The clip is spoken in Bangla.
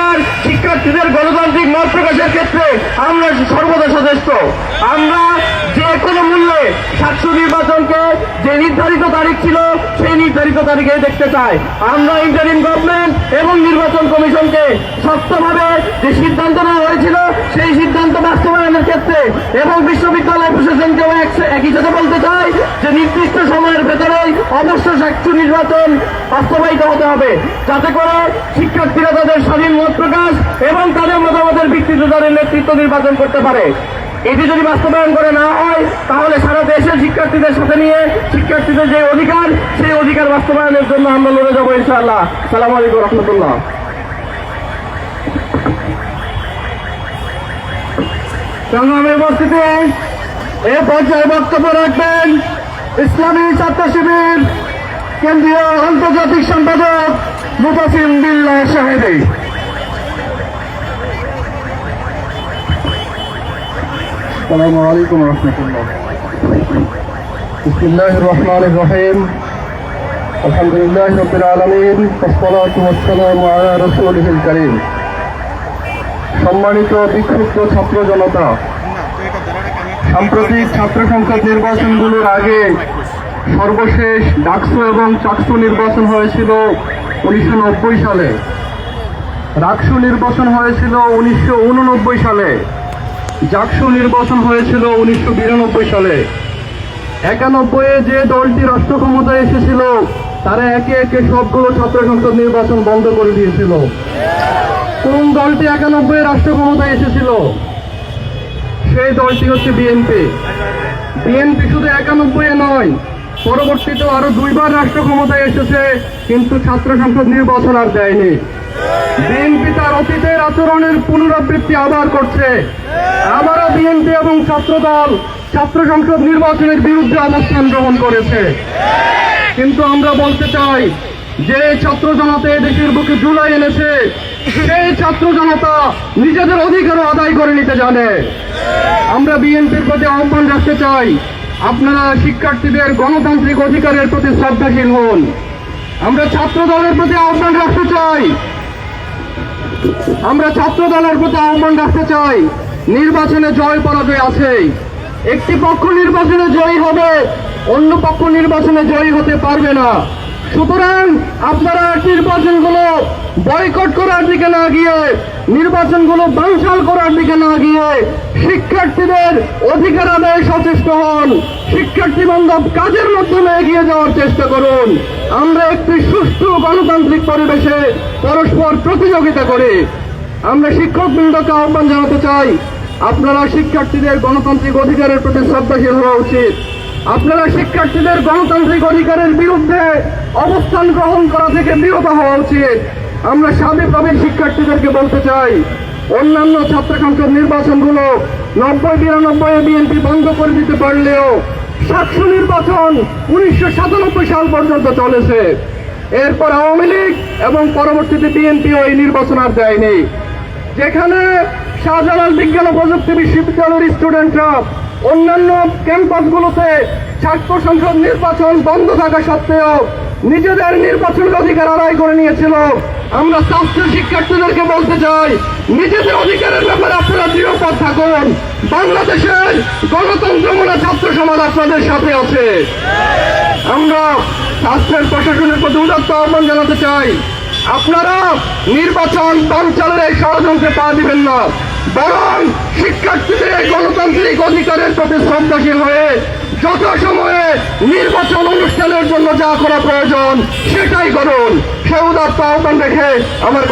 অধিকার, শিক্ষার্থীদের গণতান্ত্রিক মত প্রকাশের ক্ষেত্রে আমরা সর্বদা সচেষ্ট। আমরা যে কোনো মূল্যে ছাত্র নির্বাচনকে যে নির্ধারিত তারিখ ছিল সেই নির্ধারিত তারিখে দেখতে চাই। আমরা ইন্টারিম গভর্নমেন্ট এবং নির্বাচন কমিশনকে শক্তভাবে যে সিদ্ধান্ত নেওয়া হয়েছিল সেই সিদ্ধান্ত বাস্তবায়নের ক্ষেত্রে এবং বিশ্ববিদ্যালয় প্রশাসনকেও একই সাথে বলতে চাই যে নির্দিষ্ট সময়ের ভেতরেই অবশ্যই ছাত্র নির্বাচন বাস্তবায়িত হতে হবে, যাতে করে শিক্ষার্থীরা তাদের স্বাধীন মত প্রকাশ এবং তাদের মতামতের ভিত্তিতে তাদের নেতৃত্ব নির্বাচন করতে পারে। এটি যদি বাস্তবায়ন করে না হয় তাহলে সারা দেশের শিক্ষার্থীদের সাথে নিয়ে শিক্ষার্থীদের যে অধিকার সেই অধিকার বাস্তবায়নের জন্য আমরা লড়ে যাবো ইনশাআল্লাহ। আসসালামু আলাইকুম রহমতুল্লাহ। সংগ্রামের উপস্থিতি এ পর্যায়ে বক্তব্য রাখবেন ইসলামী ছাত্র শিবির কেন্দ্রীয় আন্তর্জাতিক সম্পাদক মুতাসিম বিল্লাহ সাহেদী। আসসালামু আলাইকুম রহমতুল্লাহ। বিসমিল্লাহির রহমানির রহিম। আলহামদুলিল্লাহি রাব্বিল আলামিন ওয়াসসালাতু ওয়াসসালামু আলা রাসূলিল কারীম। সম্মানিত বিক্ষুব্ধ ছাত্র জনতা, সাম্প্রতিক ছাত্র সংসদ নির্বাচনগুলোর আগে সর্বশেষ ডাকসু এবং চাকসু নির্বাচন হয়েছিল 1990 সালে, রাকসু নির্বাচন হয়েছিল 1989 সালে, জাকসু নির্বাচন হয়েছিল 1992 সালে। 91-এ যে দলটি রাষ্ট্র ক্ষমতায় এসেছিল তারা একে একে সবগুলো ছাত্র সংসদ নির্বাচন বন্ধ করে দিয়েছিল। কোন দলটি 91-এ রাষ্ট্র ক্ষমতায় এসেছিল? সেই দলটি হচ্ছে বিএনপি। বিএনপি শুধু 91-এ নয়, পরবর্তীতে আরো 2বার রাষ্ট্র ক্ষমতায় এসেছে, কিন্তু ছাত্র সংসদ নির্বাচন আর দেয়নি। বিএনপি তার অতীতের আচরণের পুনরাবৃত্তি আবার করছে। আবারও বিএনপি এবং ছাত্রদল ছাত্র সংসদ নির্বাচনের বিরুদ্ধে অবস্থান গ্রহণ করেছে। কিন্তু আমরা বলতে চাই, যে ছাত্র জনতা দেশের বুকে জুলাই এনেছে সেই ছাত্র জনতা নিজেদের অধিকারও আদায় করে নিতে জানে। আমরা বিএনপির প্রতি আহ্বান রাখতে চাই, আপনারা শিক্ষার্থীদের গণতান্ত্রিক অধিকারের প্রতি শ্রদ্ধাশীল হন। আমরা ছাত্র দলের প্রতি আহ্বান রাখতে চাই, নির্বাচনে জয় পরাজয় আছে। একটি পক্ষ নির্বাচনে জয়ী হবে, অন্য পক্ষ নির্বাচনে জয়ী হতে পারবে না। সুতরাং আপনারা নির্বাচনগুলো বয়কট করার দিকে না গিয়ে, নির্বাচনগুলো বানচাল করার দিকে না গিয়ে শিক্ষার্থীদের অধিকার আদায়ে সচেষ্ট হন। শিক্ষার্থী বান্ধব কাজের মাধ্যমে এগিয়ে যাওয়ার চেষ্টা করুন। আমরা একটি সুষ্ঠু গণতান্ত্রিক পরিবেশে পরস্পর প্রতিযোগিতা করি। আমরা শিক্ষকবৃন্দকে আহ্বান জানাতে চাই, আপনারা শিক্ষার্থীদের গণতান্ত্রিক অধিকারের প্রতি শ্রদ্ধাশীল হওয়া উচিত। আপনারা শিক্ষার্থীদের গণতান্ত্রিক অধিকারের বিরুদ্ধে অবস্থান গ্রহণ করা থেকে বিরত হওয়া উচিত। আমরা সাবেক শিক্ষার্থীদেরকে বলতে চাই, অন্যান্য ছাত্র সংসদ নির্বাচনগুলো 90-92-এ বিএনপি বন্ধ করে দিতে পারলেও সাকসু নির্বাচন 1997 সাল পর্যন্ত চলেছে। এরপর আওয়ামী লীগ এবং পরবর্তীতে বিএনপিও এই নির্বাচন আর দেয়নি। যেখানে শাহজালাল বিজ্ঞান ও প্রযুক্তি বিশ্ববিদ্যালয়ের স্টুডেন্টরা অন্যান্য ক্যাম্পাসগুলোতে ছাত্র সংসদ নির্বাচন বন্ধ থাকা সত্ত্বেও নিজেদের নির্বাচনের অধিকার আদায় করে নিয়েছিল। আমরা ছাত্র শিক্ষার্থীদেরকে বলতে চাই, নিজেদের অধিকারের ব্যাপারে আপনারা দৃঢ়পদ থাকুন। বাংলাদেশের গণতন্ত্রমূলক ছাত্র সমাজ আপনাদের সাথে আছে। আমরা রাষ্ট্রের প্রশাসনের প্রতি উদাত্ত আহ্বান জানাতে চাই, আপনারা নির্বাচন বানচালের এই ষড়যন্ত্রে পা দিবেন না, বরং শিক্ষার্থীদের গণতান্ত্রিক অধিকারের প্রতি শ্রদ্ধাশীল হয়ে যত সময়ে নির্বাচন অনুষ্ঠানের জন্য যা করা প্রয়োজন সেটাই করুন। সে উদাত্ত আহ্বান রেখে আমার